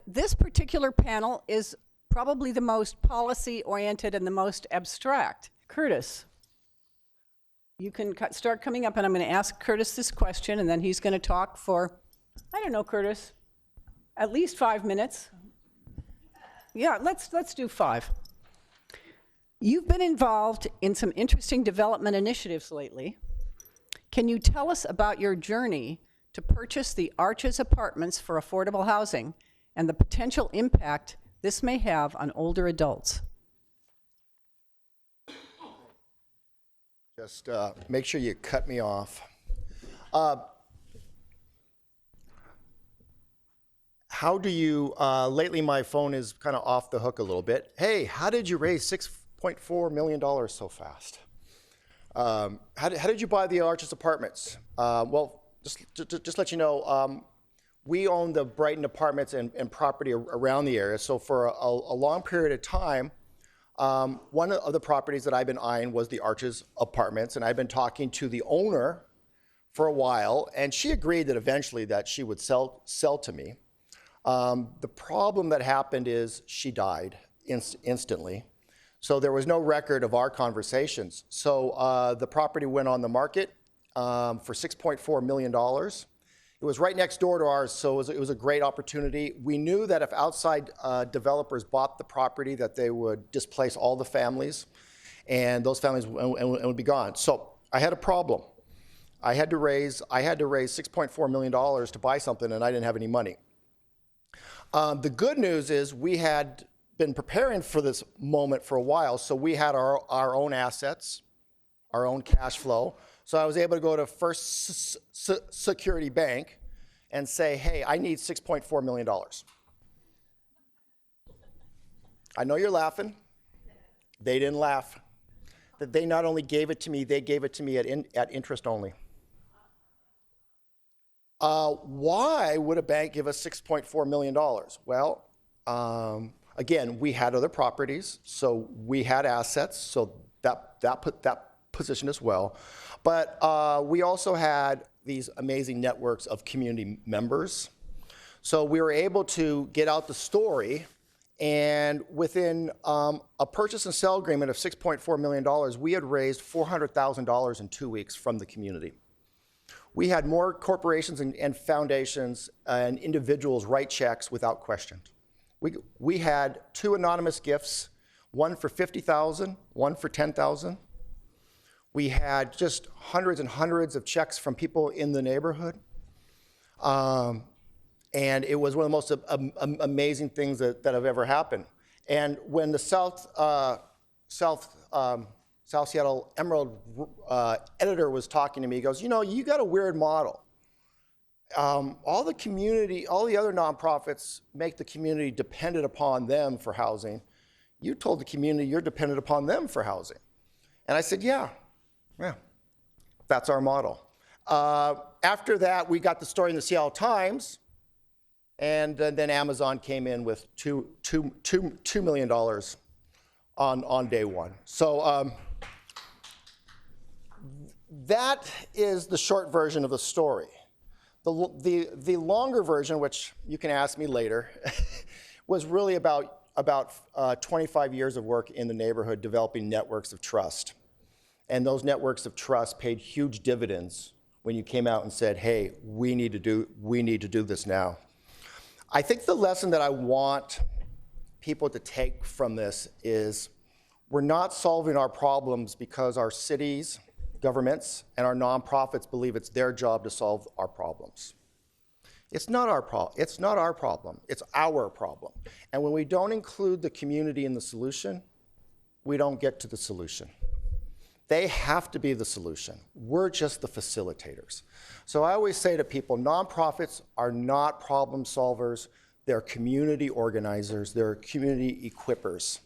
this particular panel is probably the most policy-oriented and the most abstract. Curtis, you can start coming up, and I'm going to ask Curtis this question, and then he's going to talk for, I don't know, Curtis, at least 5 minutes. Yeah, let's do 5. You've been involved in some interesting development initiatives lately. Can you tell us about your journey to purchase the Arches Apartments for affordable housing and the potential impact this may have on older adults? Just make sure you cut me off. How do you, lately my phone is kind of off the hook a little bit. Hey, how did you raise $6.4 million so fast? How did you buy the Arches Apartments? Well, just let you know, we own the Brighton apartments and property around the area. So for a long period of time, one of the properties that I've been eyeing was the Arches Apartments, and I've been talking to the owner for a while, and she agreed that eventually that she would sell to me. The problem that happened is she died instantly. So there was no record of our conversations. So the property went on the market for $6.4 million. It was right next door to ours, so it was a great opportunity. We knew that if outside developers bought the property, that they would displace all the families, and those families would be gone. So I had a problem. I had to raise $6.4 million to buy something, and I didn't have any money. The good news is we had been preparing for this moment for a while, so we had our own assets, our own cash flow. So I was able to go to First Security Bank and say, hey, I need $6.4 million. I know you're laughing. They didn't laugh. That they not only gave it to me, they gave it to me at interest only. Why would a bank give us $6.4 million? Well, again, we had other properties, so we had assets, so that positioned us well. But we also had these amazing networks of community members. So we were able to get out the story, and within a purchase and sale agreement of $6.4 million, we had raised $400,000 in 2 weeks from the community. We had more corporations and foundations and individuals write checks without question. We had 2 anonymous gifts, one for $50,000, one for $10,000. We had just hundreds and hundreds of checks from people in the neighborhood. And it was one of the most amazing things that have ever happened. And when the South Seattle Emerald editor was talking to me, he goes, you know, you got a weird model. All the other nonprofits make the community dependent upon them for housing. You told the community you're dependent upon them for housing. And I said, yeah, that's our model. After that, we got the story in the Seattle Times, and then Amazon came in with $2 million on day one. So that is the short version of the story. The longer version, which you can ask me later, was really about 25 years of work in the neighborhood developing networks of trust. And those networks of trust paid huge dividends when you came out and said, hey, we need to do this now. I think the lesson that I want people to take from this is we're not solving our problems because our cities, governments, and our nonprofits believe it's their job to solve our problems. It's not our problem. It's not our problem. It's our problem. And when we don't include the community in the solution, we don't get to the solution. They have to be the solution. We're just the facilitators. So I always say to people, nonprofits are not problem solvers. They're community organizers. They're community equippers.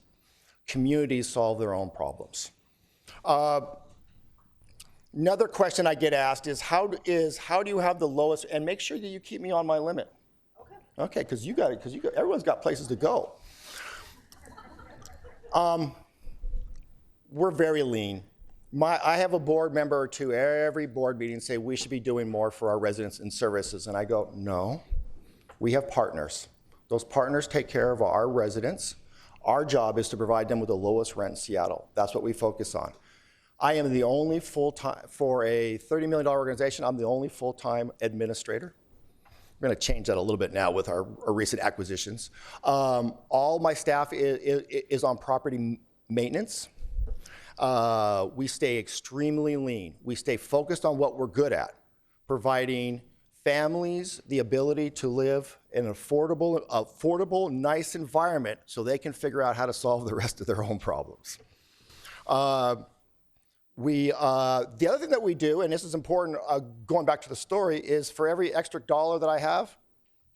Communities solve their own problems. Another question I get asked is how do you have the lowest, and make sure that you keep me on my limit. Okay, because everyone's got places to go. We're very lean. I have a board member or two every board meeting say we should be doing more for our residents and services, and I go, no, we have partners. Those partners take care of our residents. Our job is to provide them with the lowest rent in Seattle. That's what we focus on. I am the only full-time, for a $30 million organization, I'm the only full-time administrator. We're going to change that a little bit now with our recent acquisitions. All my staff is on property maintenance. We stay extremely lean. We stay focused on what we're good at, providing families the ability to live in an affordable, nice environment so they can figure out how to solve the rest of their own problems. The other thing that we do, and this is important, going back to the story, is for every extra dollar that I have,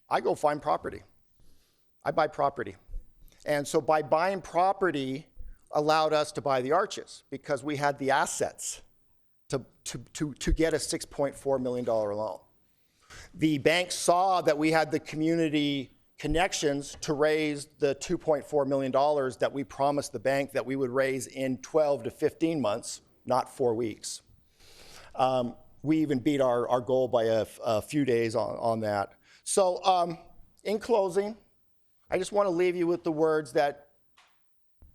I go find property. I buy property. And so by buying property allowed us to buy the arches because we had the assets to get a $6.4 million loan. The bank saw that we had the community connections to raise the $2.4 million that we promised the bank that we would raise in 12 to 15 months, not 4 weeks. We even beat our goal by a few days on that. So in closing, I just want to leave you with the words that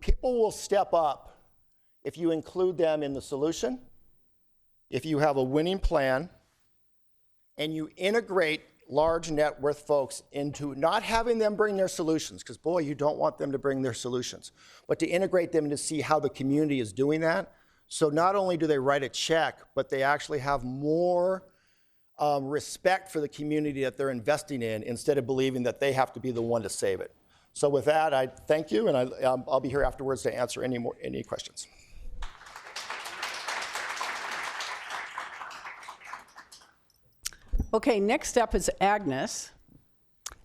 people will step up if you include them in the solution, if you have a winning plan, and you integrate large net worth folks into not having them bring their solutions, because boy, you don't want them to bring their solutions, but to integrate them to see how the community is doing that. So not only do they write a check, but they actually have more respect for the community that they're investing in instead of believing that they have to be the one to save it. So with that, I thank you, and I'll be here afterwards to answer any questions. Okay, next up is Agnes.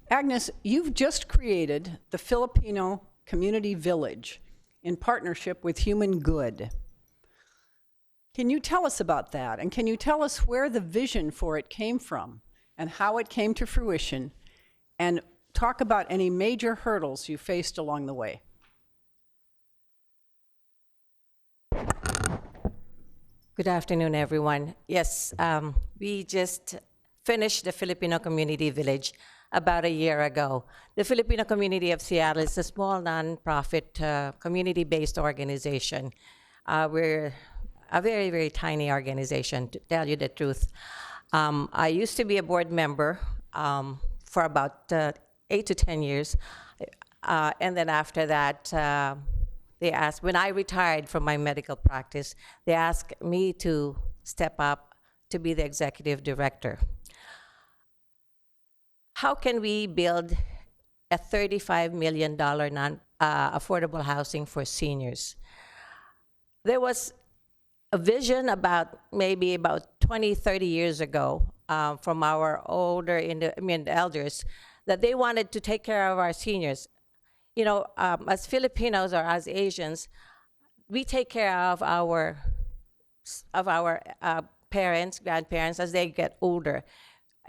Agnes, you've just created the Filipino Community Village in partnership with Human Good. Can you tell us about that? And can you tell us where the vision for it came from and how it came to fruition? And talk about any major hurdles you faced along the way. Good afternoon, everyone. Yes, we just finished the Filipino Community Village about a year ago. The Filipino Community of Seattle is a small nonprofit community-based organization. We're a very, very tiny organization, to tell you the truth. I used to be a board member for about 8 to 10 years. And then after that, they asked, when I retired from my medical practice, they asked me to step up to be the executive director. How can we build a $35 million affordable housing for seniors? There was a vision maybe about 20, 30 years ago from our elders that they wanted to take care of our seniors. You know, as Filipinos or as Asians, we take care of our parents, grandparents as they get older.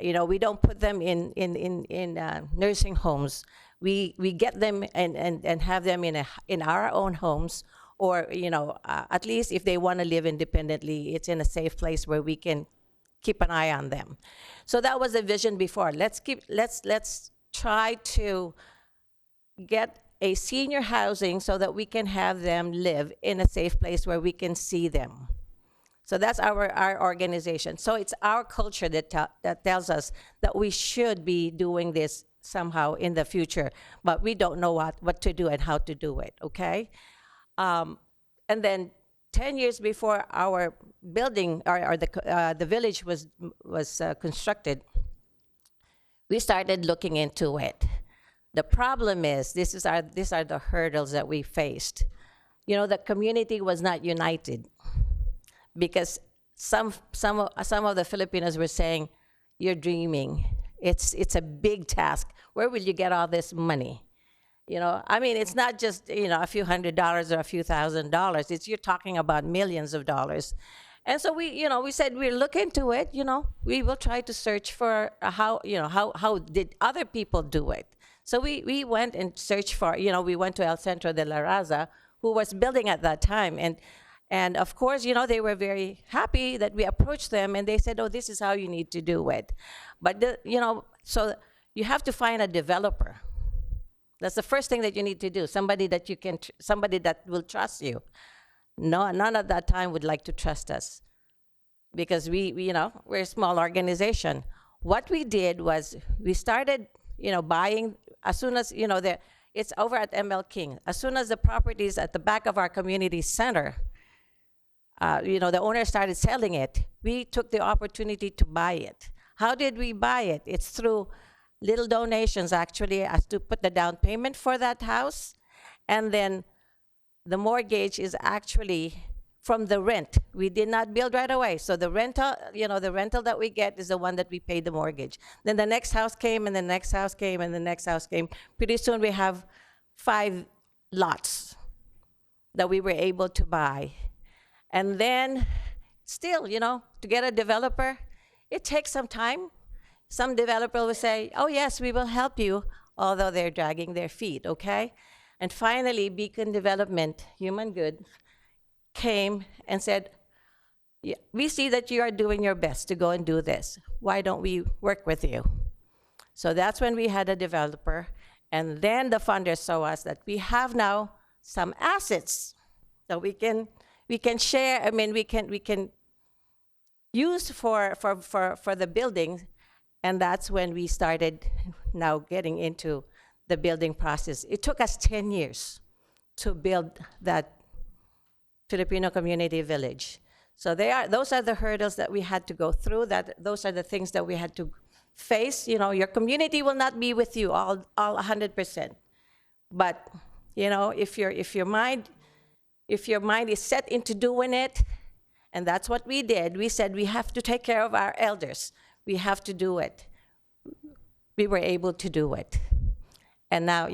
You know, we don't put them in nursing homes. We get them and have them in our own homes, or you know, at least if they want to live independently, it's in a safe place where we can keep an eye on them. So that was the vision before. Let's try to get a senior housing so that we can have them live in a safe place where we can see them. So that's our organization. So it's our culture that tells us that we should be doing this somehow in the future, but we don't know what to do and how to do it, okay? And then 10 years before our building or the village was constructed, we started looking into it. The problem is, these are the hurdles that we faced. You know, the community was not united because some of the Filipinos were saying, "You're dreaming. It's a big task. Where will you get all this money?" You know, I mean, it's not just, you know, a few $100s or a few $1,000s. You're talking about millions of dollars. And so we said we'll look into it. You know, we will try to search for how did other people do it. So we went and searched for, you know, we went to El Centro de la Raza, who was building at that time. And of course, you know, they were very happy that we approached them, and they said, "Oh, this is how you need to do it." But, you know, so you have to find a developer. That's the first thing that you need to do. Somebody that you can, somebody that will trust you. No, none at that time would like to trust us because we're a small organization. What we did was we started, buying as soon as, it's over at ML King. As soon as the properties at the back of our community center, the owner started selling it, we took the opportunity to buy it. How did we buy it? It's through little donations, actually, as to put the down payment for that house. And then the mortgage is actually from the rent. We did not build right away. So the rental, the rental that we get is the one that we paid the mortgage. Then the next house came, and the next house came, and the next house came. Pretty soon we have 5 lots that we were able to buy. And then still, to get a developer, it takes some time. Some developer will say, oh yes, we will help you, although they're dragging their feet, okay? And finally, Beacon Development, Human Good, came and said, yeah, we see that you are doing your best to go and do this. Why don't we work with you? So that's when we had a developer. And then the funders saw us that we have now some assets that we can share. I mean, we can use for the building. And that's when we started now getting into the building process. It took us 10 years to build that Filipino community village. So those are the hurdles that we had to go through. Those are the things that we had to face. Your community will not be with you all 100%. But if your mind is set into doing it, and that's what we did. We said we have to take care of our elders. We have to do it. We were able to do it. And now,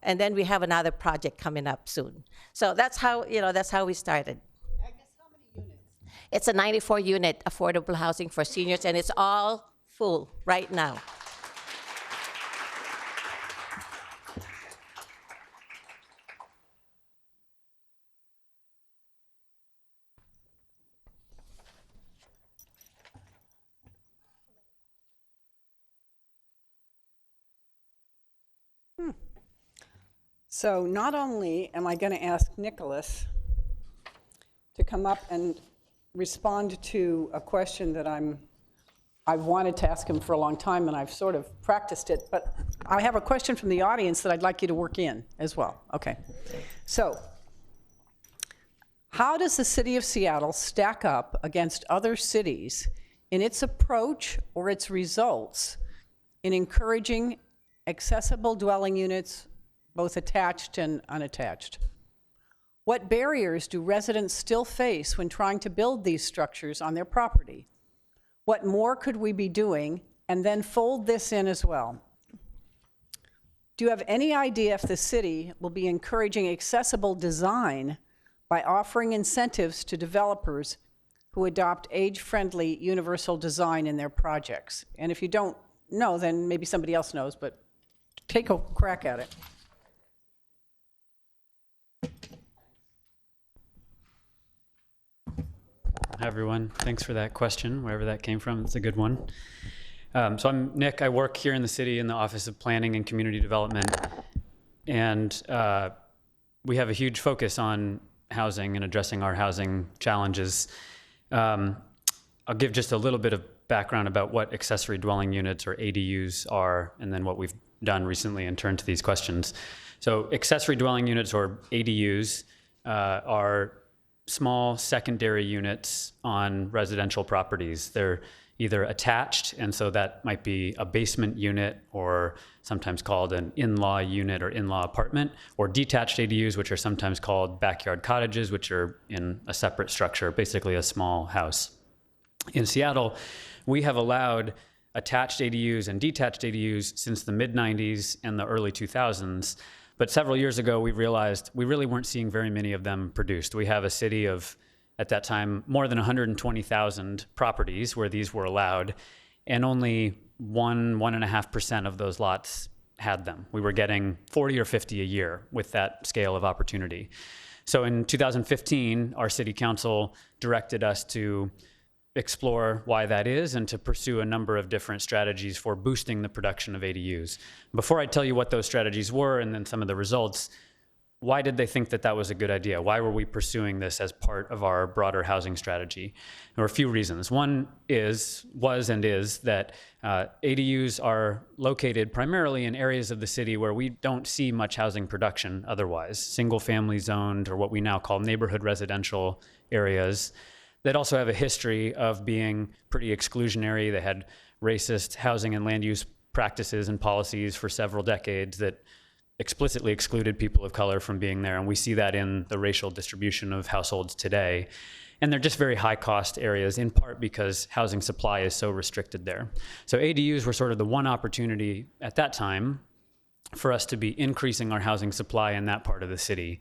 and then we have another project coming up soon. So that's how we started. Agnes, how many units? It's a 94-unit affordable housing for seniors, and it's all full right now. So not only am I going to ask Nicholas to come up and respond to a question that I've wanted to ask him for a long time, and I've sort of practiced it, but I have a question from the audience that I'd like you to work in as well. Okay. So how does the city of Seattle stack up against other cities in its approach or its results in encouraging accessible dwelling units, both attached and unattached? What barriers do residents still face when trying to build these structures on their property? What more could we be doing? And then fold this in as well. Do you have any idea if the city will be encouraging accessible design by offering incentives to developers who adopt age-friendly universal design in their projects? And if you don't know, then maybe somebody else knows, but take a crack at it. Hi, everyone. Thanks for that question, wherever that came from. It's a good one. So I'm Nick. I work here in the city in the Office of Planning and Community Development. And we have a huge focus on housing and addressing our housing challenges. I'll give just a little bit of background about what accessory dwelling units, or ADUs, are, and then what we've done recently and turn to these questions. So accessory dwelling units, or ADUs, are small secondary units on residential properties. They're either attached, and so that might be a basement unit, or sometimes called an in-law unit or in-law apartment, or detached ADUs, which are sometimes called backyard cottages, which are in a separate structure, basically a small house. In Seattle, we have allowed attached ADUs and detached ADUs since the mid-90s and the early 2000s. But several years ago, we realized we really weren't seeing very many of them produced. We have a city of, at that time, more than 120,000 properties where these were allowed, and only 1.5% of those lots had them. We were getting 40 or 50 a year with that scale of opportunity. So in 2015, our city council directed us to explore why that is and to pursue a number of different strategies for boosting the production of ADUs. Before I tell you what those strategies were and then some of the results, why did they think that that was a good idea? Why were we pursuing this as part of our broader housing strategy? There were a few reasons. One was that ADUs are located primarily in areas of the city where we don't see much housing production otherwise, single family zoned or what we now call neighborhood residential areas that also have a history of being pretty exclusionary. They had racist housing and land use practices and policies for several decades that explicitly excluded people of color from being there. And we see that in the racial distribution of households today. And they're just very high cost areas, in part because housing supply is so restricted there. So ADUs were sort of the one opportunity at that time for us to be increasing our housing supply in that part of the city.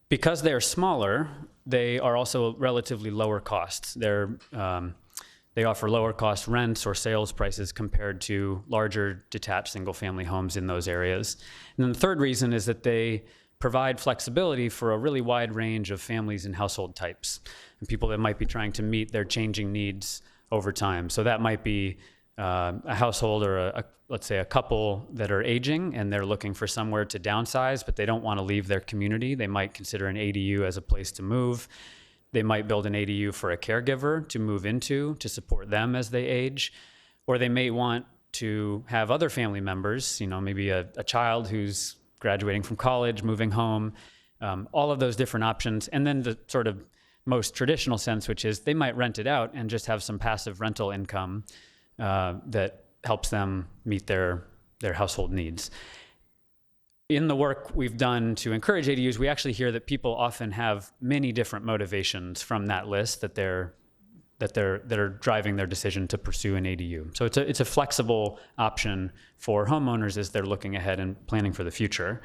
Because they're smaller, they are also relatively lower costs. They offer lower cost rents or sales prices compared to larger detached single family homes in those areas. And then the third reason is that they provide flexibility for a really wide range of families and household types and people that might be trying to meet their changing needs over time. So that might be a household or let's say a couple that are aging and they're looking for somewhere to downsize, but they don't want to leave their community. They might consider an ADU as a place to move. They might build an ADU for a caregiver to move into to support them as they age, or they may want to have other family members, maybe a child who's graduating from college, moving home, all of those different options. And then the sort of most traditional sense, which is they might rent it out and just have some passive rental income that helps them meet their household needs. In the work we've done to encourage ADUs, we actually hear that people often have many different motivations from that list that are driving their decision to pursue an ADU. So it's a flexible option for homeowners as they're looking ahead and planning for the future.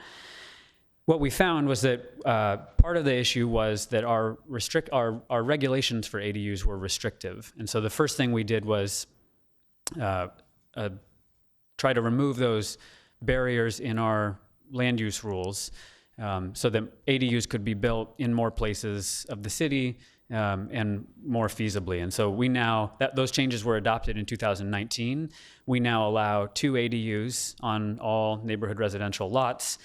What we found was that part of the issue was that our regulations for ADUs were restrictive. And so the first thing we did was try to remove those barriers in our land use rules so that ADUs could be built in more places of the city and more feasibly. And so we now, those changes were adopted in 2019. We now allow 2 ADUs on all neighborhood residential lots.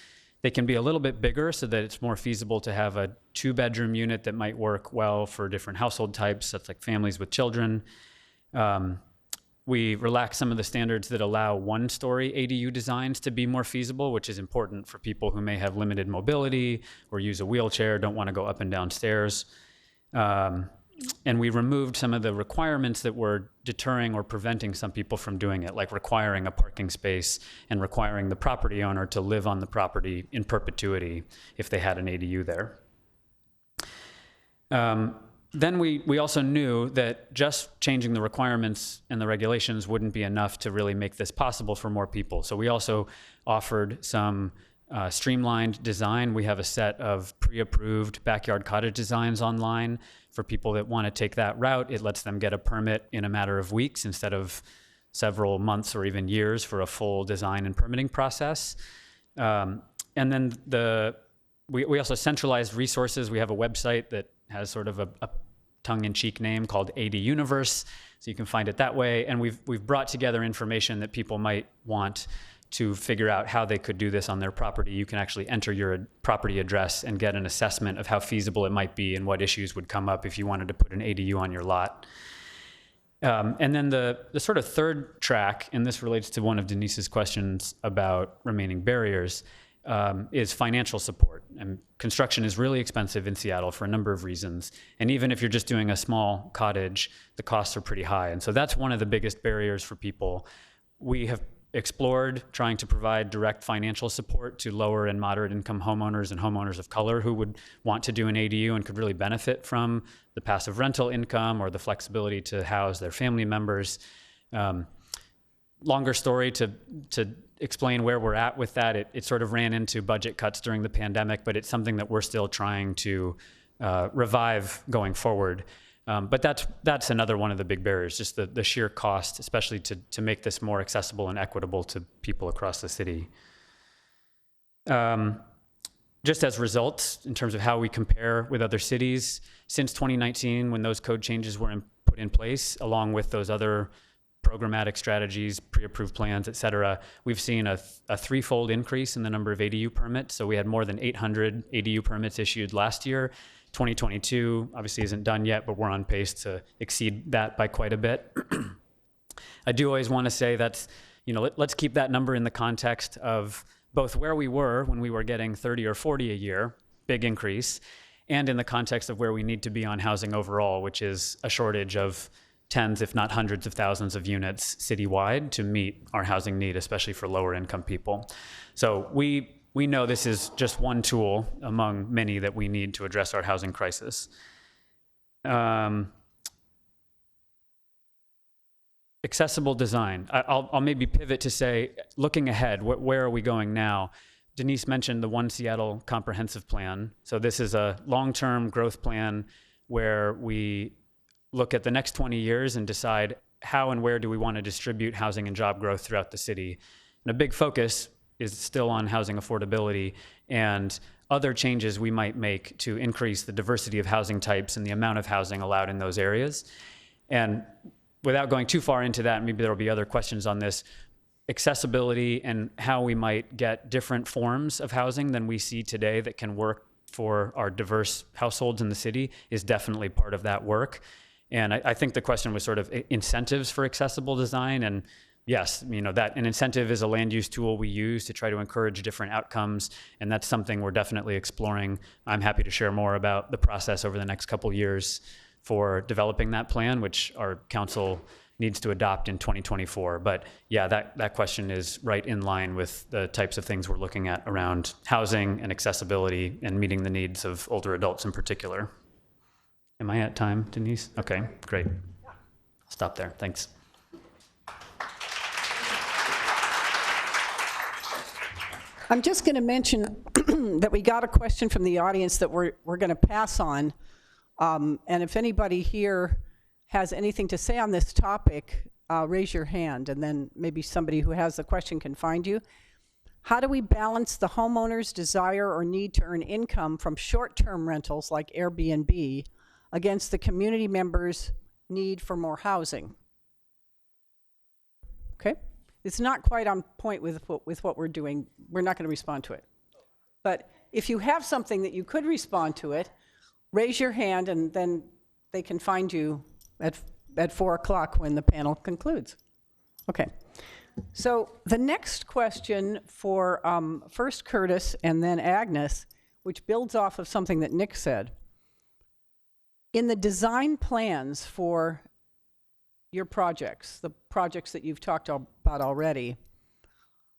They can be a little bit bigger so that it's more feasible to have a 2-bedroom unit that might work well for different household types, such like families with children. We relax some of the standards that allow 1-story ADU designs to be more feasible, which is important for people who may have limited mobility or use a wheelchair, don't want to go up and down stairs. And we removed some of the requirements that were deterring or preventing some people from doing it, like requiring a parking space and requiring the property owner to live on the property in perpetuity if they had an ADU there. Then we also knew that just changing the requirements and the regulations wouldn't be enough to really make this possible for more people. So we also offered some streamlined design. We have a set of pre-approved backyard cottage designs online for people that want to take that route. It lets them get a permit in a matter of weeks instead of several months or even years for a full design and permitting process. And then we also centralized resources. We have a website that has sort of a tongue-in-cheek name called AD Universe, so you can find it that way. And we've brought together information that people might want to figure out how they could do this on their property. You can actually enter your property address and get an assessment of how feasible it might be and what issues would come up if you wanted to put an ADU on your lot. And then the sort of third track, and this relates to one of Denise's questions about remaining barriers, is financial support. And construction is really expensive in Seattle for a number of reasons. And even if you're just doing a small cottage, the costs are pretty high. And so that's one of the biggest barriers for people. We have explored trying to provide direct financial support to lower and moderate income homeowners and homeowners of color who would want to do an ADU and could really benefit from the passive rental income or the flexibility to house their family members. Longer story to explain where we're at with that. It sort of ran into budget cuts during the pandemic, but it's something that we're still trying to revive going forward. But that's another one of the big barriers, just the sheer cost, especially to make this more accessible and equitable to people across the city. Just as results, in terms of how we compare with other cities, since 2019, when those code changes were put put in place, along with those other programmatic strategies, pre-approved plans, et cetera, we've seen a threefold increase in the number of ADU permits. So we had more than 800 ADU permits issued last year. 2022 obviously isn't done yet, but we're on pace to exceed that by quite a bit. I do always want to say that's, let's keep that number in the context of both where we were when we were getting 30 or 40 a year, big increase, and in the context of where we need to be on housing overall, which is a shortage of tens, if not hundreds of thousands of units citywide to meet our housing need, especially for lower income people. So we know this is just one tool among many that we need to address our housing crisis. Accessible design. I'll maybe pivot to say, looking ahead, where are we going now? Denise mentioned the One Seattle Comprehensive Plan. So this is a long-term growth plan where we look at the next 20 years and decide how and where do we want to distribute housing and job growth throughout the city. And a big focus is still on housing affordability and other changes we might make to increase the diversity of housing types and the amount of housing allowed in those areas. And without going too far into that, maybe there'll be other questions on this, accessibility and how we might get different forms of housing than we see today that can work for our diverse households in the city is definitely part of that work. And I think the question was sort of incentives for accessible design. And yes, that an incentive is a land use tool we use to try to encourage different outcomes. And that's something we're definitely exploring. I'm happy to share more about the process over the next couple years for developing that plan, which our council needs to adopt in 2024. But yeah, that question is right in line with the types of things we're looking at around housing and accessibility and meeting the needs of older adults in particular. Am I at time, Denise? Okay, great. I'll stop there. Thanks. I'm just going to mention that we got a question from the audience that we're going to pass on. And if anybody here has anything to say on this topic, raise your hand, and then maybe somebody who has the question can find you. How do we balance the homeowner's desire or need to earn income from short-term rentals like Airbnb against the community members' need for more housing? Okay, it's not quite on point with what we're doing. We're not going to respond to it. But if you have something that you could respond to it, raise your hand, and then they can find you at 4 o'clock when the panel concludes. Okay, so the next question for first Curtis and then Agnes, which builds off of something that Nick said. In the design plans for your projects, the projects that you've talked about already,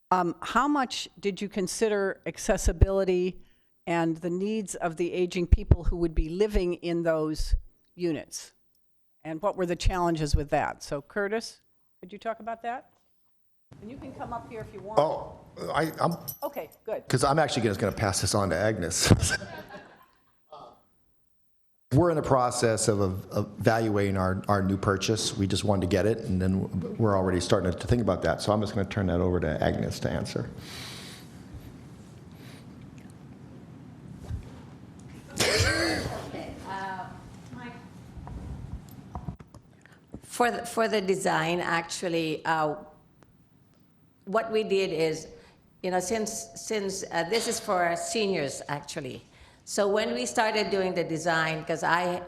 how much did you consider accessibility and the needs of the aging people who would be living in those units? And what were the challenges with that? So Curtis, could you talk about that? And you can come up here if you want. Oh, I'm Okay, good. because I'm actually just going to pass this on to Agnes. We're in the process of evaluating our new purchase. We just wanted to get it, and then we're already starting to think about that. So I'm just going to turn that over to Agnes to answer. For the design, actually, what we did is, since this is for seniors, actually. So when we started doing the design, because I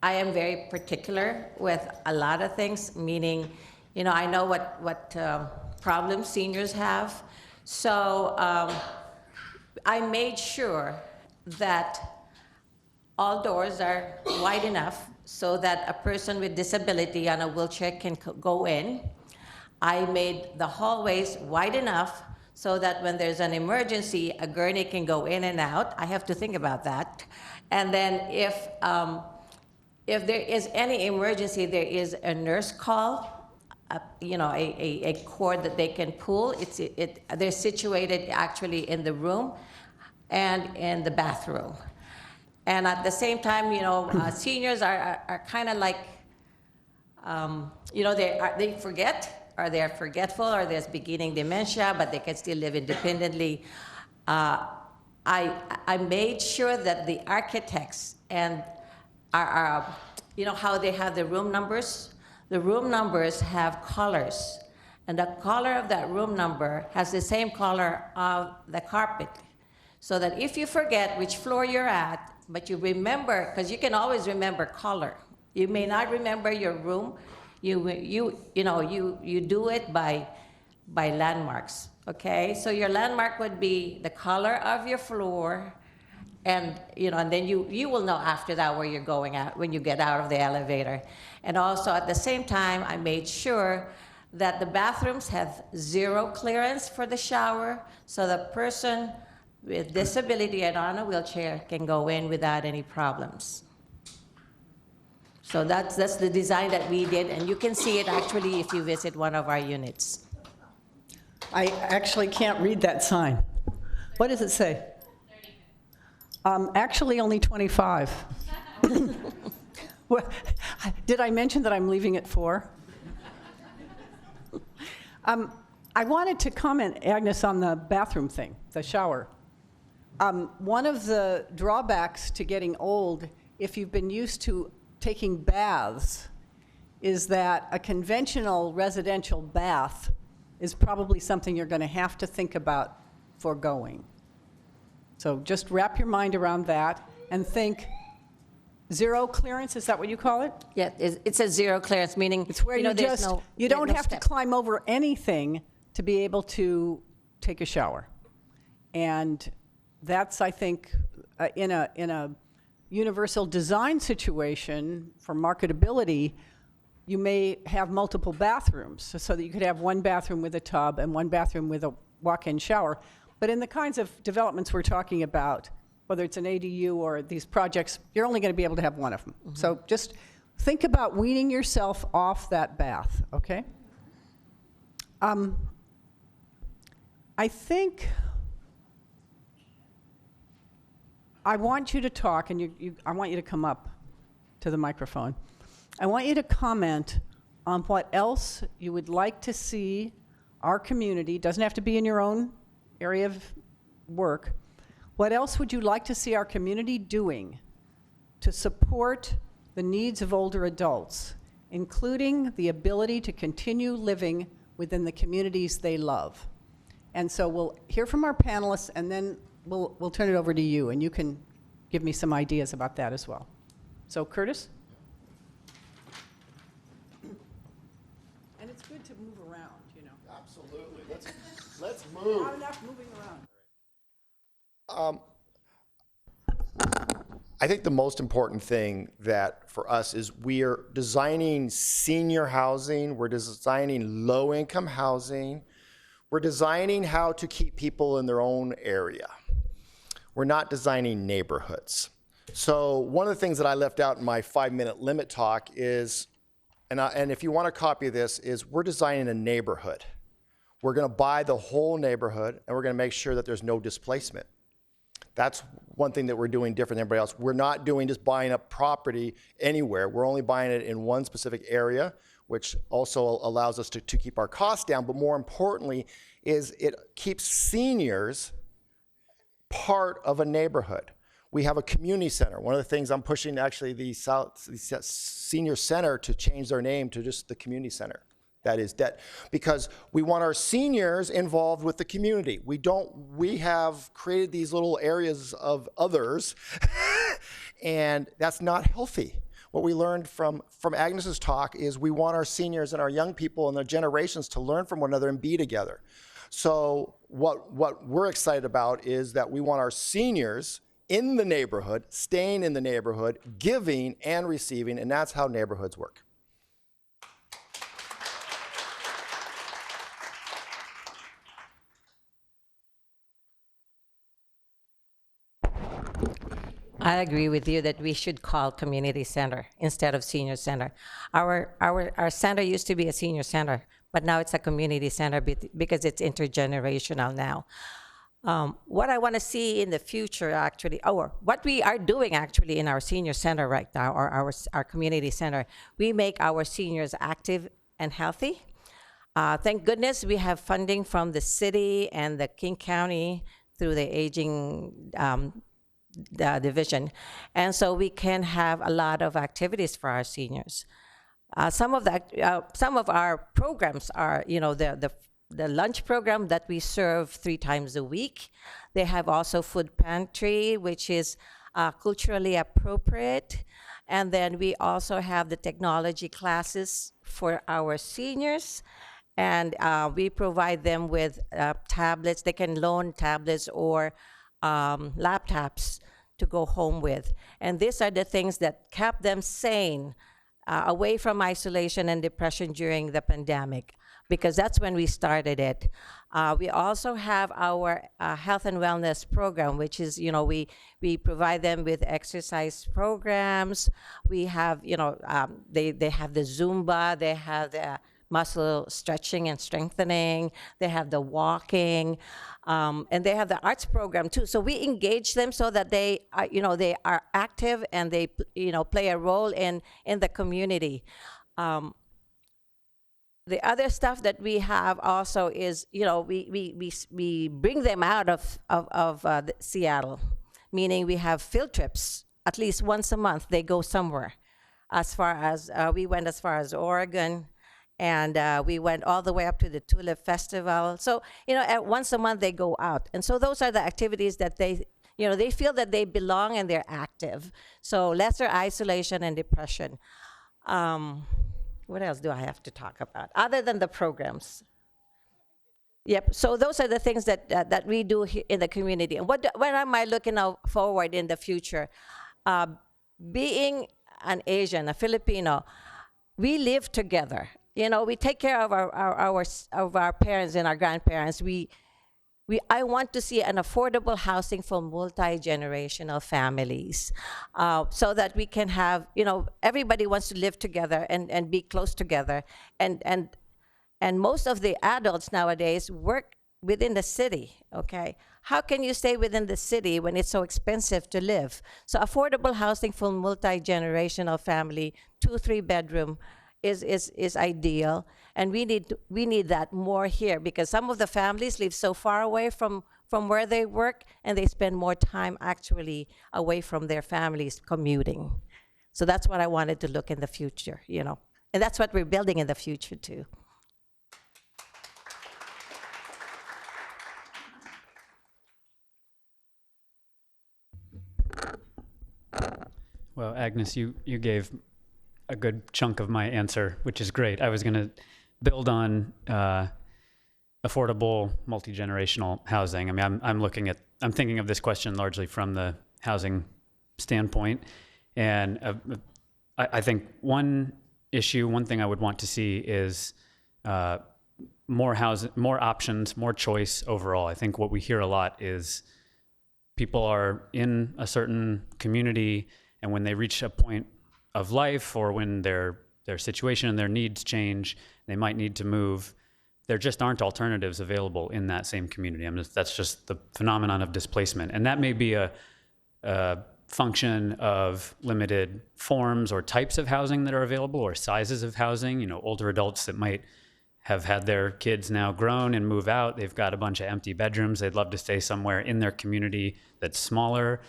am very particular with a lot of things, meaning, I know what problems seniors have. So I made sure that all doors are wide enough so that a person with disability on a wheelchair can go in. I made the hallways wide enough so that when there's an emergency, a gurney can go in and out. I have to think about that. And then if there is any emergency, there is a nurse call, a cord that they can pull. They're situated actually in the room and in the bathroom. And at the same time, seniors are kind of like, they forget, or they're forgetful, or there's beginning dementia, but they can still live independently. I made sure that the architects and you know how they have the room numbers? The room numbers have colors, and the color of that room number has the same color of the carpet. So that if you forget which floor you're at, but you remember, because you can always remember color. You may not remember your room. You do it by landmarks, okay? So your landmark would be the color of your floor, and then you will know after that where you're going at when you get out of the elevator. And also at the same time, I made sure that the bathrooms have 0 clearance for the shower, so the person with disability and on a wheelchair can go in without any problems. So that's the design that we did, and you can see it actually if you visit one of our units. I actually can't read that sign. What does it say? Actually, only 25. Well, did I mention that I'm leaving at 4? I wanted to comment, Agnes, on the bathroom thing, the shower. One of the drawbacks to getting old, if you've been used to taking baths, is that a conventional residential bath is probably something you're going to have to think about foregoing. So just wrap your mind around that and think 0 clearance, is that what you call it? Yeah, it's a 0 clearance, meaning It's where you there's just, you there's don't no have to step. climb over anything to be able to take a shower. And that's, I think, in a universal design situation for marketability, you may have multiple bathrooms so that you could have one bathroom with a tub and one bathroom with a walk-in shower. But in the kinds of developments we're talking about, whether it's an ADU or these projects, you're only going to be able to have one of them. Mm-hmm. So just think about weaning yourself off that bath, okay? I think I want you to talk, and I want you to come up to the microphone. I want you to comment on what else you would like to see our community, doesn't have to be in your own area of work, what else would you like to see our community doing to support the needs of older adults, including the ability to continue living within the communities they love? And so we'll hear from our panelists, and then we'll turn it over to you, and you can give me some ideas about that as well. So Curtis? And it's good to move around, you know. Absolutely. Let's move. Not enough moving around. I think the most important thing that for us is we are designing senior housing, we're designing low-income housing, we're designing how to keep people in their own area. We're not designing neighborhoods. So one of the things that I left out in my 5-minute limit talk is, and if you want a copy of this, is we're designing a neighborhood. We're going to buy the whole neighborhood, and we're going to make sure that there's no displacement. That's one thing that we're doing different than everybody else. We're not doing just buying up property anywhere. We're only buying it in one specific area, which also allows us to keep our costs down. But more importantly, is it keeps seniors part of a neighborhood. We have a community center. One of the things I'm pushing, actually, the senior center to change their name to just the community center. Because we want our seniors involved with the community. We have created these little areas of others, and that's not healthy. What we learned from Agnes's talk is we want our seniors and our young people and their generations to learn from one another and be together. So what we're excited about is that we want our seniors in the neighborhood, staying in the neighborhood, giving and receiving, and that's how neighborhoods work. I agree with you that we should call community center instead of senior center. Our center used to be a senior center, but now it's a community center because it's intergenerational now. What I want to see in the future, actually, or what we are doing actually in our senior center right now, or our community center, we make our seniors active and healthy. Thank goodness we have funding from the city and the King County through the aging division. And so we can have a lot of activities for our seniors. Some of our programs are, the lunch program that we serve 3 times a week. They have also food pantry, which is culturally appropriate. And then we also have the technology classes for our seniors. And we provide them with tablets. They can loan tablets or laptops to go home with. And these are the things that kept them sane, away from isolation and depression during the pandemic, because that's when we started it. We also have our health and wellness program, which is, we provide them with exercise programs. We have, they have the Zumba, they have the muscle stretching and strengthening, they have the walking, and they have the arts program too. So we engage them so that they are, they are active and they, play a role in the community. The other stuff that we have also is, we bring them out of Seattle, meaning we have field trips. At least once a month, they go somewhere. As far as, we went as far as Oregon, and we went all the way up to the Tulip Festival. So, once a month they go out. And so those are the activities that they, they feel that they belong and they're active. So lesser isolation and depression. What else do I have to talk about other than the programs? Yep. So those are the things that we do here in the community. And what am I looking forward in the future? Being an Asian, a Filipino, we live together. We take care of our parents and our grandparents. I want to see an affordable housing for multi-generational families, so that we can have, everybody wants to live together and be close together. And most of the adults nowadays work within the city, okay? How can you stay within the city when it's so expensive to live? So affordable housing for multi-generational family, 2-3 bedroom, is ideal, and we need that more here, because some of the families live so far away from where they work, and they spend more time actually away from their families commuting. So that's what I wanted to look in the future, and that's what we're building in the future too. Well, Agnes, you gave a good chunk of my answer, which is great. I was going to build on affordable multi-generational housing. I mean, I'm thinking of this question largely from the housing standpoint, and I think one thing I would want to see is more housing, more options, more choice overall. I think what we hear a lot is people are in a certain community, and when they reach a point of life, or when their situation and their needs change, they might need to move. There just aren't alternatives available in that same community. That's just the phenomenon of displacement. And that may be a function of limited forms or types of housing that are available, or sizes of housing. Older adults that might have had their kids now grown and move out. They've got a bunch of empty bedrooms. They'd love to stay somewhere in their community that's smaller,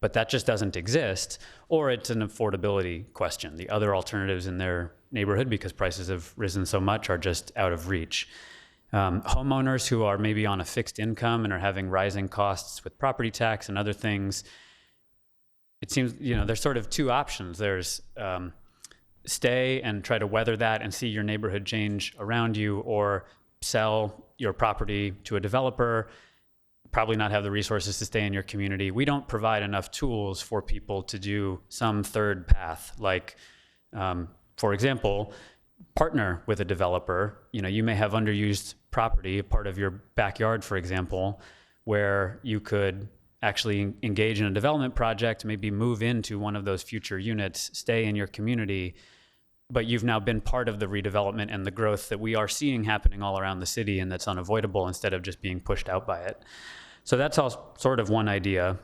but that just doesn't exist. Or it's an affordability question. The other alternatives in their neighborhood, because prices have risen so much, are just out of reach. Homeowners who are maybe on a fixed income and are having rising costs with property tax and other things, it seems, there's sort of 2 options. There's stay and try to weather that and see your neighborhood change around you, or sell your property to a developer, probably not have the resources to stay in your community. We don't provide enough tools for people to do some third path, like, for example, partner with a developer. You may have underused property, a part of your backyard, for example, where you could actually engage in a development project, maybe move into one of those future units, stay in your community, but you've now been part of the redevelopment and the growth that we are seeing happening all around the city, and that's unavoidable, instead of just being pushed out by it. So that's all sort of one idea.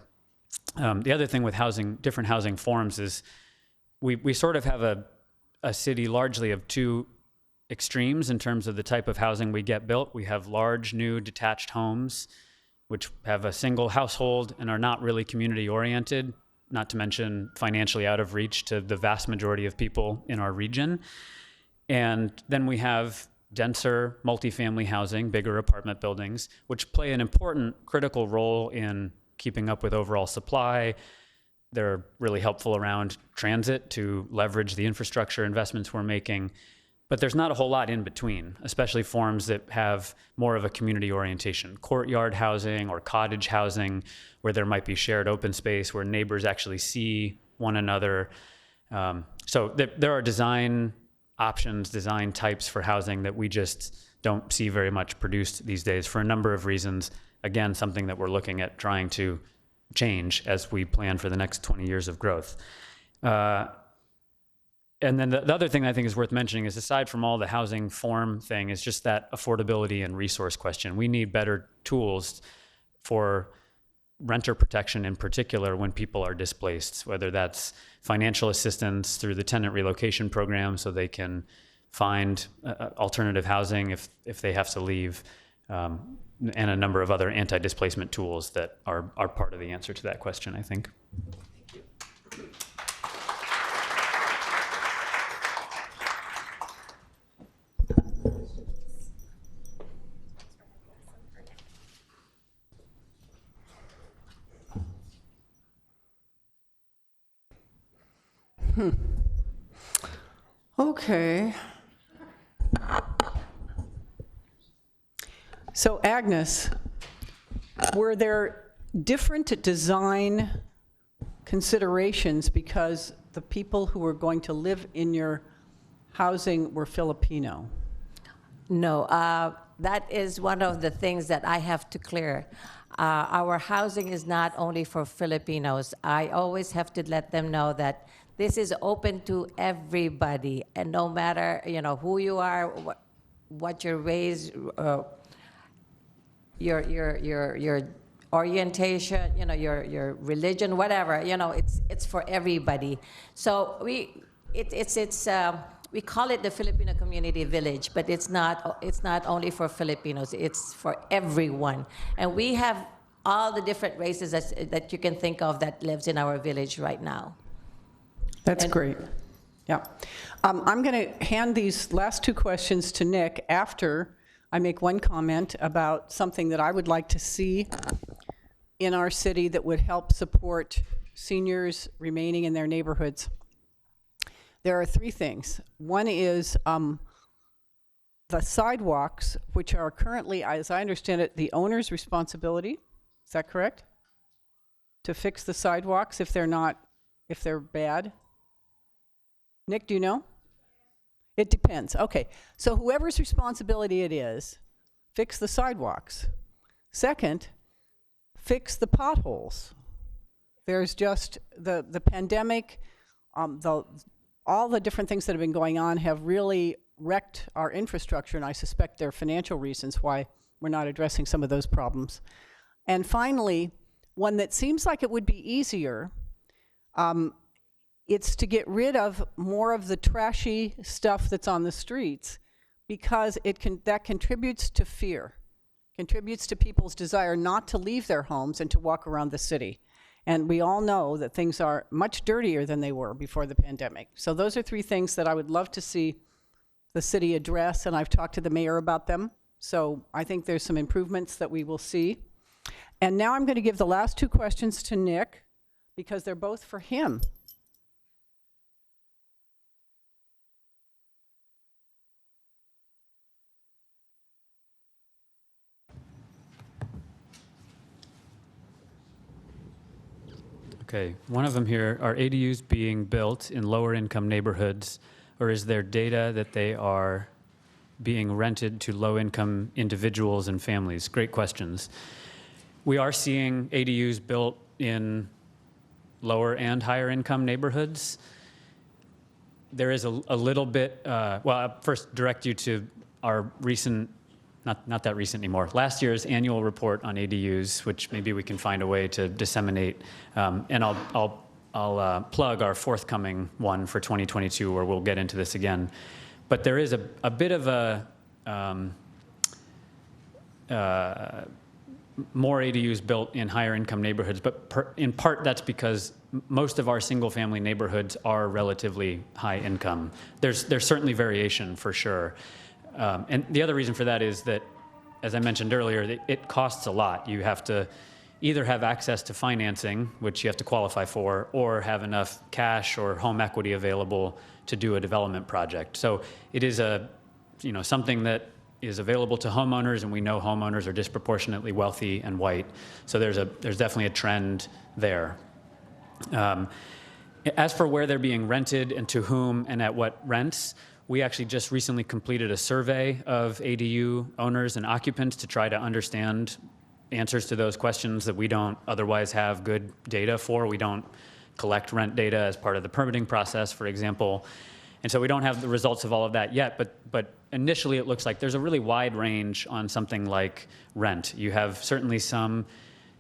The other thing with different housing forms is we sort of have a city largely of 2 extremes in terms of the type of housing we get built. We have large, new, detached homes, which have a single household and are not really community oriented, not to mention financially out of reach to the vast majority of people in our region. And then we have denser multifamily housing, bigger apartment buildings, which play an important critical role in keeping up with overall supply. They're really helpful around transit to leverage the infrastructure investments we're making. But there's not a whole lot in between, especially forms that have more of a community orientation. Courtyard housing or cottage housing, where there might be shared open space, where neighbors actually see one another. So there are design options, design types for housing that we just don't see very much produced these days for a number of reasons. Again, something that we're looking at trying to change as we plan for the next 20 years of growth. And then the other thing I think is worth mentioning is, aside from all the housing form thing, is just that affordability and resource question. We need better tools for renter protection in particular when people are displaced, whether that's financial assistance through the tenant relocation program so they can find alternative housing if they have to leave, and a number of other anti-displacement tools that are part of the answer to that question, I think. Okay. So Agnes, were there different design considerations because the people who were going to live in your housing were Filipino? No, that is one of the things that I have to clear. Our housing is not only for Filipinos. I always have to let them know that this is open to everybody, and no matter who you are, what your race, your orientation, your religion, whatever, it's for everybody. So we call it the Filipino Community Village, but it's not only for Filipinos, it's for everyone. And we have all the different races that you can think of that lives in our village right now. That's great. Yeah. I'm going to hand these last two questions to Nick after I make one comment about something that I would like to see in our city that would help support seniors remaining in their neighborhoods. There are three things. One is the sidewalks, which are currently, as I understand it, the owner's responsibility. Is that correct? To fix the sidewalks if they're bad? Nick, do you know? It depends. Okay. So whoever's responsibility it is, fix the sidewalks. Second, fix the potholes. There's just the pandemic, all the different things that have been going on have really wrecked our infrastructure, and I suspect there are financial reasons why we're not addressing some of those problems. And finally, one that seems like it would be easier, it's to get rid of more of the trashy stuff that's on the streets, because that contributes to fear, contributes to people's desire not to leave their homes and to walk around the city. And we all know that things are much dirtier than they were before the pandemic. So those are three things that I would love to see the city address, and I've talked to the mayor about them. So I think there's some improvements that we will see. And now I'm going to give the last two questions to Nick, because they're both for him. Okay, one of them here, are ADUs being built in lower income neighborhoods, or is there data that they are being rented to low income individuals and families? Great questions. We are seeing ADUs built in lower and higher income neighborhoods. There is a little bit, well, I'll first direct you to our recent, not that recent anymore, last year's annual report on ADUs, which maybe we can find a way to disseminate. And I'll plug our forthcoming one for 2022, where we'll get into this again. But there is a bit of a more ADUs built in higher income neighborhoods, but in part that's because most of our single family neighborhoods are relatively high income. There's certainly variation for sure. And the other reason for that is that, as I mentioned earlier, it costs a lot. You have to either have access to financing, which you have to qualify for, or have enough cash or home equity available to do a development project. So it is something that is available to homeowners, and we know homeowners are disproportionately wealthy and white. So there's definitely a trend there. As for where they're being rented and to whom and at what rents, we actually just recently completed a survey of ADU owners and occupants to try to understand answers to those questions that we don't otherwise have good data for. We don't collect rent data as part of the permitting process, for example. And so we don't have the results of all of that yet, but initially it looks like there's a really wide range on something like rent. You have certainly some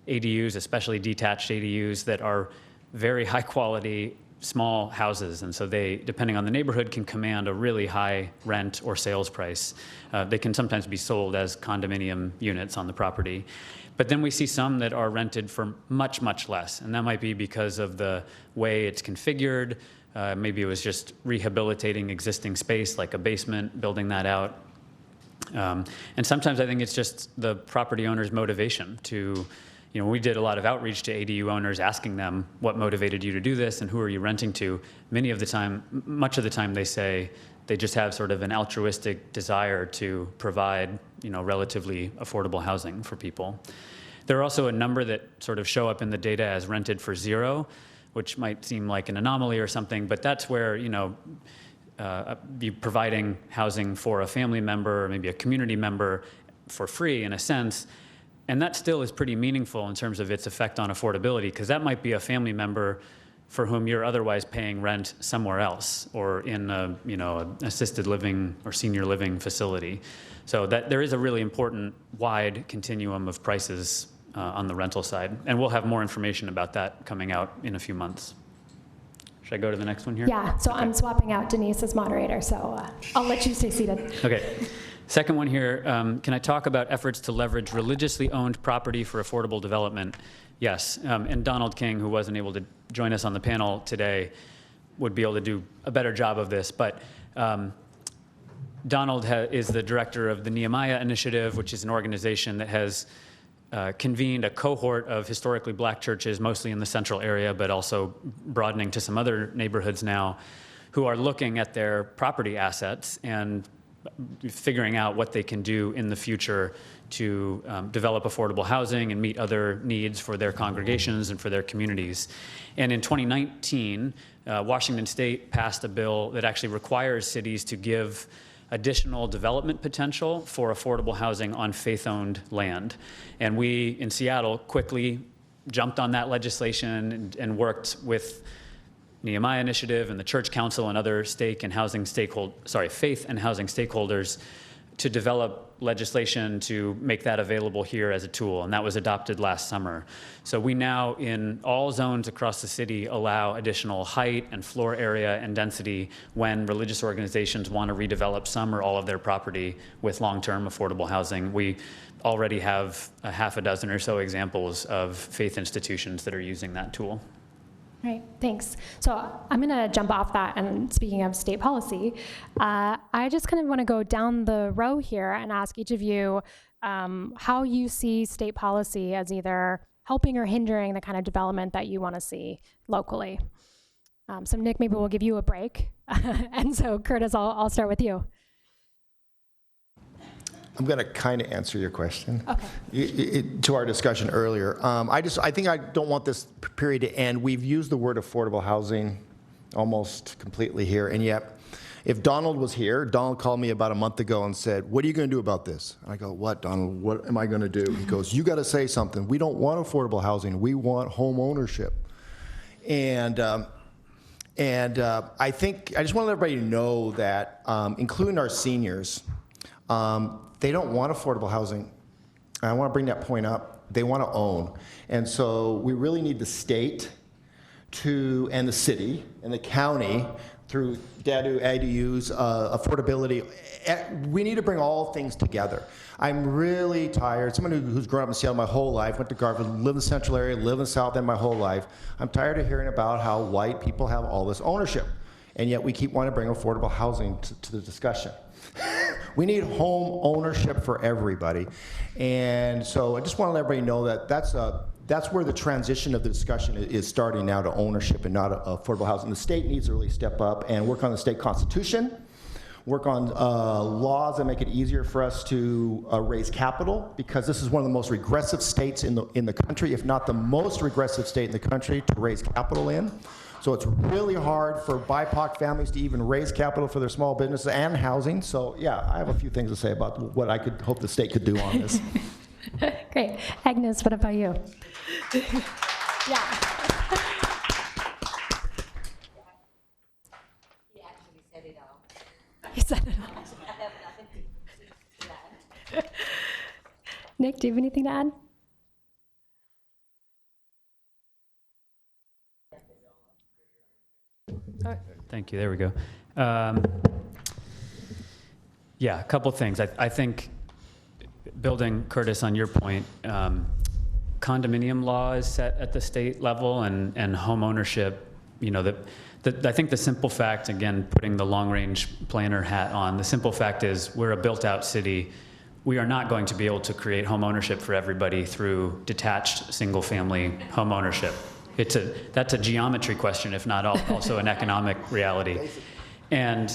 ADUs, especially detached ADUs, that are very high quality, small houses. And so they, depending on the neighborhood, can command a really high rent or sales price. They can sometimes be sold as condominium units on the property. But then we see some that are rented for much, much less. And that might be because of the way it's configured. Maybe it was just rehabilitating existing space, like a basement, building that out. And sometimes I think it's just the property owner's motivation to, we did a lot of outreach to ADU owners asking them what motivated you to do this and who are you renting to. Much of the time they say they just have sort of an altruistic desire to provide, relatively affordable housing for people. There are also a number that sort of show up in the data as rented for zero, which might seem like an anomaly or something, but that's where, be providing housing for a family member or maybe a community member for free in a sense. And that still is pretty meaningful in terms of its effect on affordability, because that might be a family member for whom you're otherwise paying rent somewhere else or in a, an assisted living or senior living facility. So that there is a really important wide continuum of prices on the rental side. And we'll have more information about that coming out in a few months. Should I go to the next one here? Yeah, so okay. I'm swapping out Denise as moderator, so I'll let you stay seated. Okay. Second one here, can I talk about efforts to leverage religiously owned property for affordable development? Yes, and Donald King, who wasn't able to join us on the panel today, would be able to do a better job of this. But Donald is the director of the Nehemiah Initiative, which is an organization that has convened a cohort of historically black churches, mostly in the central area, but also broadening to some other neighborhoods now, who are looking at their property assets and figuring out what they can do in the future to develop affordable housing and meet other needs for their congregations and for their communities. And in 2019, Washington State passed a bill that actually requires cities to give additional development potential for affordable housing on faith-owned land. And we in Seattle quickly jumped on that legislation and worked with Nehemiah Initiative and the Church Council and other faith and housing stakeholders to develop legislation to make that available here as a tool, and that was adopted last summer. So we now, in all zones across the city, allow additional height and floor area and density when religious organizations want to redevelop some or all of their property with long-term affordable housing. We already have a half a dozen or so examples of faith institutions that are using that tool. Right, thanks. So I'm going to jump off that, and speaking of state policy, I just kind of want to go down the row here and ask each of you how you see state policy as either helping or hindering the kind of development that you want to see locally. So Nick, maybe we'll give you a break. And so Curtis, I'll start with you. I'm going to kind of answer your question. Okay. To our discussion earlier. I think I don't want this period to end. We've used the word affordable housing almost completely here, and yet, if Donald was here, Donald called me about a month ago and said, "What are you going to do about this?" And I go, "What, Donald? What am I going to do?" He goes, "You got to say something. We don't want affordable housing. We want home ownership." And I think I just want to let everybody know that, including our seniors, they don't want affordable housing. I want to bring that point up. They want to own. And so we really need the state and the city and the county through ADUs, affordability. We need to bring all things together. I'm really tired. Someone who's grown up in Seattle my whole life, went to Garfield, lived in the central area, lived in the South End my whole life. I'm tired of hearing about how white people have all this ownership, and yet we keep wanting to bring affordable housing to the discussion. We need home ownership for everybody. And so I just want to let everybody know that that's where the transition of the discussion is starting now, to ownership and not affordable housing. The state needs to really step up and work on the state constitution, work on laws that make it easier for us to raise capital, because this is one of the most regressive states in the country, if not the most regressive state in the country to raise capital in. So it's really hard for BIPOC families to even raise capital for their small businesses and housing. So yeah, I have a few things to say about what I could hope the state could do on this. Great. Agnes, what about you? Yeah. He actually said it all. You said it all. I have nothing to add. Nick, do you have anything to add? Thank you. There we go. Yeah, a couple things. I think, building, Curtis, on your point, condominium law is set at the state level, and home ownership, I think the simple fact, again, putting the long-range planner hat on, the simple fact is we're a built-out city. We are not going to be able to create home ownership for everybody through detached single-family home ownership. That's a geometry question, if not also an economic reality. And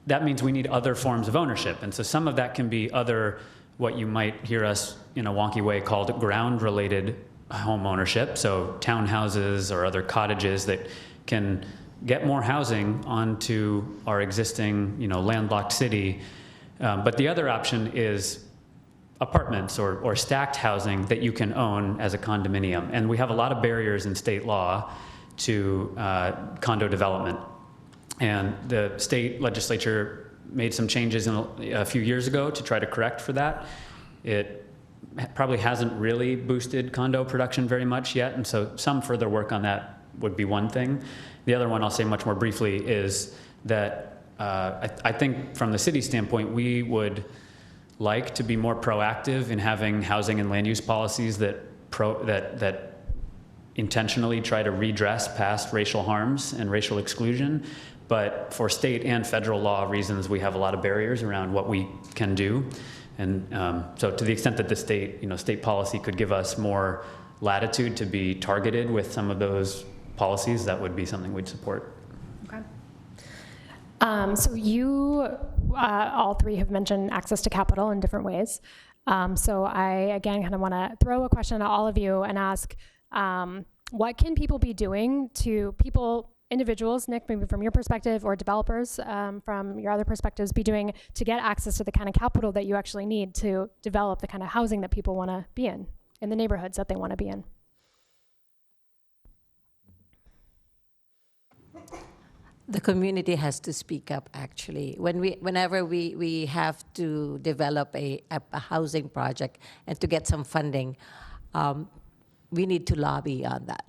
that means we need other forms of ownership. And so some of that can be other, what you might hear us in a wonky way called ground-related home ownership. So townhouses or other cottages that can get more housing onto our existing, landlocked city. But the other option is apartments or stacked housing that you can own as a condominium. And we have a lot of barriers in state law to condo development. And the state legislature made some changes a few years ago to try to correct for that. It probably hasn't really boosted condo production very much yet, and so some further work on that would be one thing. The other one I'll say much more briefly is that I think from the city standpoint, we would like to be more proactive in having housing and land use policies that intentionally try to redress past racial harms and racial exclusion. But for state and federal law reasons, we have a lot of barriers around what we can do. And so to the extent that the state policy could give us more latitude to be targeted with some of those policies, that would be something we'd support. Okay. So you all three have mentioned access to capital in different ways. So I, again, kind of want to throw a question at all of you and ask, what can people be doing individuals, Nick, maybe from your perspective, or developers from your other perspectives, be doing to get access to the kind of capital that you actually need to develop the kind of housing that people want to be in the neighborhoods that they want to be in? The community has to speak up, actually. Whenever we have to develop a housing project and to get some funding, we need to lobby on that.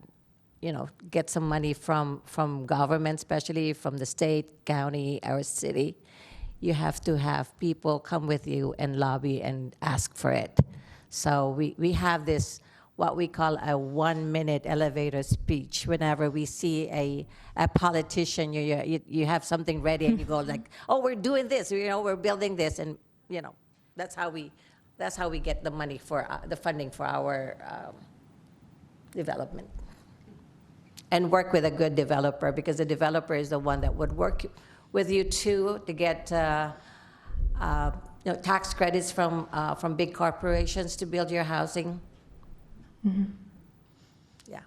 Get some money from government, especially from the state, county, our city. You have to have people come with you and lobby and ask for it. So we have this, what we call a 1-minute elevator speech. Whenever we see a politician, you have something ready and you go like, oh, we're doing this, we're building this, and that's how we get the money for the funding for our development. And work with a good developer, because the developer is the one that would work with you too to get tax credits from big corporations to build your housing. Mm-hmm. Yeah.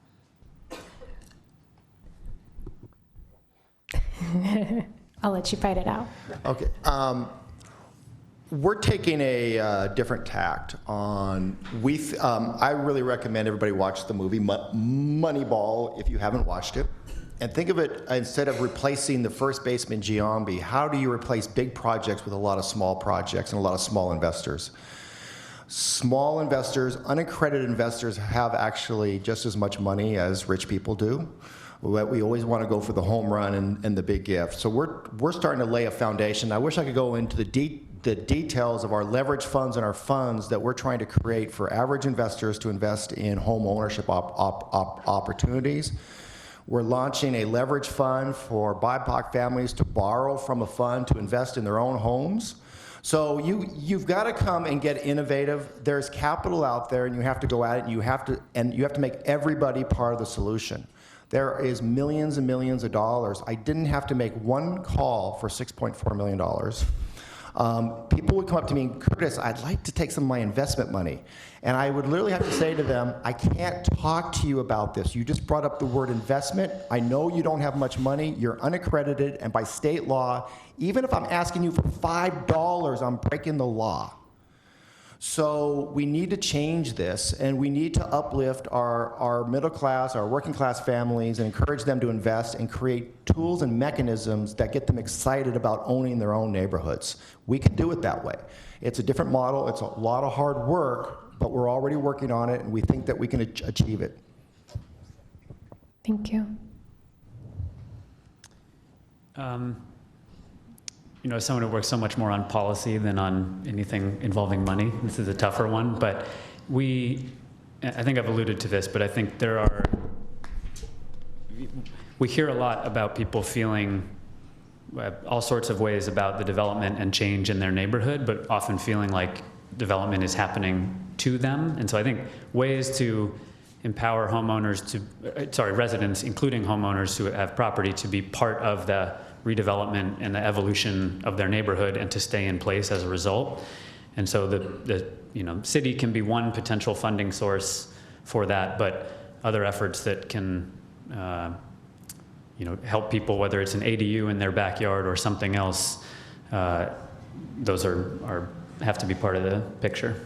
I'll let you fight it out. Okay. We're taking a different tact on, I really recommend everybody watch the movie Moneyball if you haven't watched it. And think of it, instead of replacing the first baseman Giambi, how do you replace big projects with a lot of small projects and a lot of small investors? Small investors, unaccredited investors have actually just as much money as rich people do. We always want to go for the home run and the big gift. So we're starting to lay a foundation. I wish I could go into the details of our leverage funds and our funds that we're trying to create for average investors to invest in home ownership opportunities. We're launching a leverage fund for BIPOC families to borrow from a fund to invest in their own homes. So you've got to come and get innovative. There's capital out there, and you have to go at it, and you have to make everybody part of the solution. There is millions and millions of dollars. I didn't have to make one call for $6.4 million. People would come up to me, Curtis, I'd like to take some of my investment money. And I would literally have to say to them, I can't talk to you about this. You just brought up the word investment. I know you don't have much money. You're unaccredited. And by state law, even if I'm asking you for $5, I'm breaking the law. So we need to change this, and we need to uplift our middle class, our working class families, and encourage them to invest and create tools and mechanisms that get them excited about owning their own neighborhoods. We can do it that way. It's a different model. It's a lot of hard work, but we're already working on it, and we think that we can achieve it. Thank you. You know, as someone who works so much more on policy than on anything involving money, this is a tougher one, but I think I've alluded to this, but I think we hear a lot about people feeling all sorts of ways about the development and change in their neighborhood, but often feeling like development is happening to them. And so I think ways to empower residents, including homeowners who have property, to be part of the redevelopment and the evolution of their neighborhood and to stay in place as a result. And so the city can be one potential funding source for that, but other efforts that can help people, whether it's an ADU in their backyard or something else, those have to be part of the picture.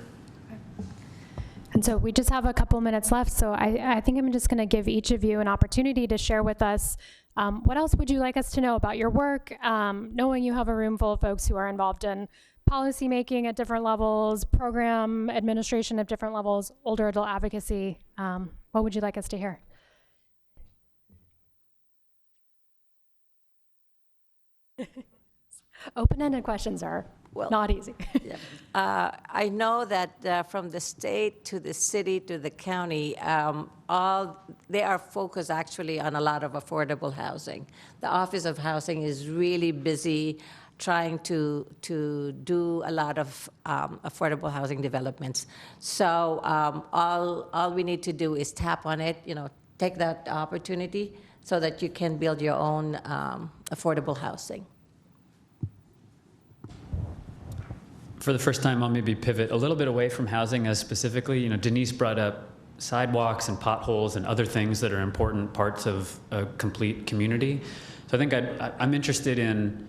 And so we just have a couple minutes left, so I think I'm just going to give each of you an opportunity to share with us what else would you like us to know about your work, knowing you have a room full of folks who are involved in policy making at different levels, program administration at different levels, older adult advocacy. What would you like us to hear? Open-ended questions are not easy. Yeah. I know that from the state to the city to the county, they are focused actually on a lot of affordable housing. The Office of Housing is really busy trying to do a lot of affordable housing developments. So all we need to do is tap on it, take that opportunity so that you can build your own affordable housing. For the first time, I'll maybe pivot a little bit away from housing as specifically. Denise brought up sidewalks and potholes and other things that are important parts of a complete community. So I think I'm interested in,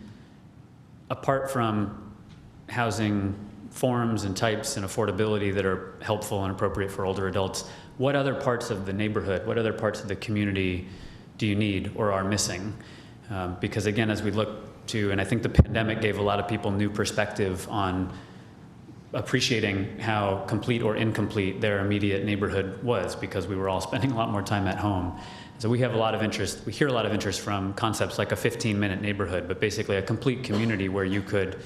apart from housing forms and types and affordability that are helpful and appropriate for older adults, what other parts of the neighborhood, what other parts of the community do you need or are missing? Because again, as we look to, and I think the pandemic gave a lot of people new perspective on appreciating how complete or incomplete their immediate neighborhood was, because we were all spending a lot more time at home. So we have a lot of interest, we hear a lot of interest from concepts like a 15-minute neighborhood, but basically a complete community where you could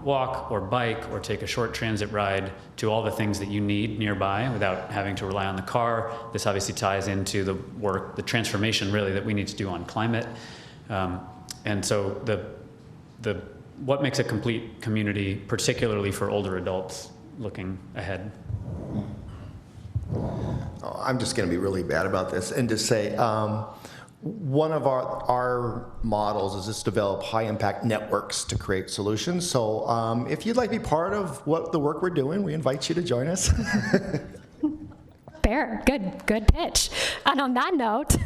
walk or bike or take a short transit ride to all the things that you need nearby without having to rely on the car. This obviously ties into the work, the transformation really that we need to do on climate. And so what makes a complete community, particularly for older adults looking ahead? I'm just going to be really bad about this and just say one of our models is just develop high-impact networks to create solutions. So if you'd like to be part of the work we're doing, we invite you to join us. Fair, good pitch. And on that note,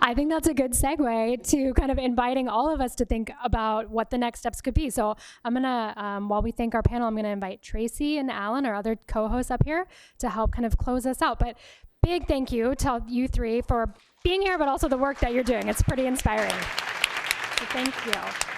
I think that's a good segue to kind of inviting all of us to think about what the next steps could be. So I'm gonna, while we thank our panel, I'm gonna invite Tracy and Alan, our other co-hosts up here, to help kind of close us out. But big thank you to you three for being here, but also the work that you're doing. It's pretty inspiring. So thank you.